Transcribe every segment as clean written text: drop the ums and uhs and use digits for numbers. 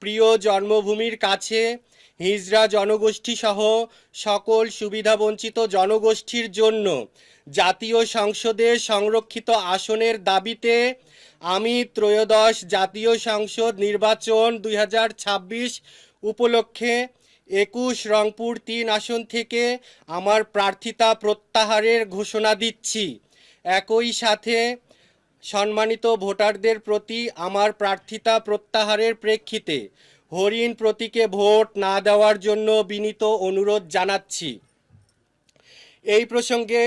প্রিয় জন্মভূমির কাছে হিজড়া জনগোষ্ঠী সহ সকল সুবিধাবঞ্চিত জনগোষ্ঠীর জন্য জাতীয় সংসদে সংরক্ষিত আসনের দাবিতে আমি ত্রয়োদশ জাতীয় সংসদ নির্বাচন 2026 উপলক্ষে 21 রংপুর 3 আসন থেকে আমার প্রার্থিতা প্রত্যাহারের ঘোষণা দিচ্ছি। একই সাথে সম্মানিত ভোটারদের প্রতি আমার প্রার্থিতা প্রত্যাহারের প্রেক্ষিতে হরিণ প্রতীকে ভোট না দেওয়ার জন্য বিনীত অনুরোধ জানাচ্ছি। এই প্রসঙ্গে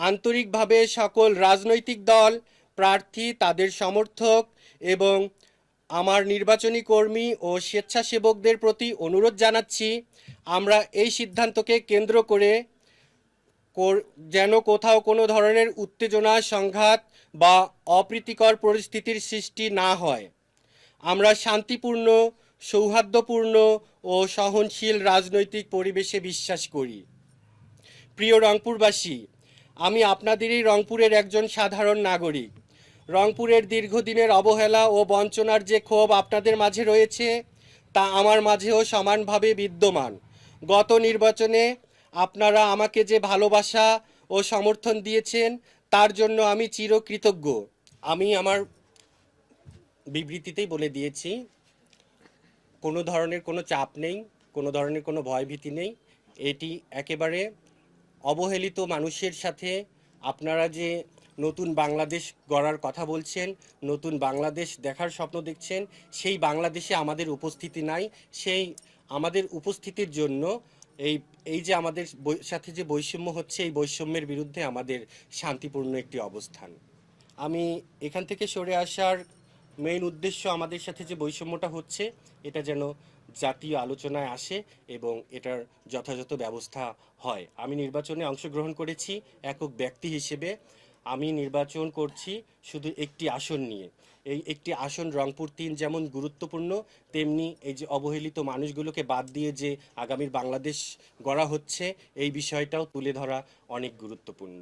আন্তরিকভাবে সকল রাজনৈতিক দল, প্রার্থী, তাদের সমর্থক এবং আমার নির্বাচনী কর্মী ও স্বেচ্ছাসেবকদের প্রতি অনুরোধ জানাচ্ছি, আমরা এই সিদ্ধান্তকে কেন্দ্র করে যেন কোথাও কোনো ধরনের উত্তেজনা, সংঘাত বা অপ্রীতিকর পরিস্থিতির সৃষ্টি না হয়। আমরা শান্তিপূর্ণ, সৌহার্দ্যপূর্ণ ও সহনশীল রাজনৈতিক পরিবেশে বিশ্বাস করি। প্রিয় রংপুরবাসী, আমি আপনাদেরই রংপুরের একজন সাধারণ নাগরিক। রংপুরের দীর্ঘদিনের অবহেলা ও বঞ্চনার যে ক্ষোভ আপনাদের মাঝে রয়েছে তা আমার মাঝেও সমানভাবে বিদ্যমান। গত নির্বাচনে আপনারা আমাকে যে ভালোবাসা ও সমর্থন দিয়েছেন তার জন্য আমি চিরকৃতজ্ঞ। আমি আমার বিবৃতিতেই বলে দিয়েছি, কোনো ধরনের কোনো চাপ নেই, কোনো ধরনের কোনো ভয়ভীতি নেই। এটি একেবারে অবহেলিত মানুষের সাথে আপনারা যে নতুন বাংলাদেশ গড়ার কথা বলছেন, নতুন বাংলাদেশ দেখার স্বপ্ন দেখছেন, সেই বাংলাদেশে আমাদের উপস্থিতি নাই। সেই আমাদের উপস্থিতির জন্য এই যে আমাদের সাথে যে বৈষম্য হচ্ছে, এই বৈষম্যের বিরুদ্ধে আমাদের শান্তিপূর্ণ একটি অবস্থান। আমি এখান থেকে সরে আসার মেইন উদ্দেশ্য, আমাদের সাথে যে বৈষম্যটা হচ্ছে এটা যেন জাতীয় আলোচনায় আসে এবং এটার যথাযথ ব্যবস্থা হয়। আমি নির্বাচনে অংশগ্রহণ করেছি একক ব্যক্তি হিসেবে। আমি নির্বাচন করছি শুধু একটি আসন নিয়ে। এই একটি আসন রংপুর 3 যেমন গুরুত্বপূর্ণ, তেমনি এই যে অবহেলিত মানুষগুলোকে বাদ দিয়ে যে আগামীর বাংলাদেশ গড়া হচ্ছে, এই বিষয়টাও তুলে ধরা অনেক গুরুত্বপূর্ণ।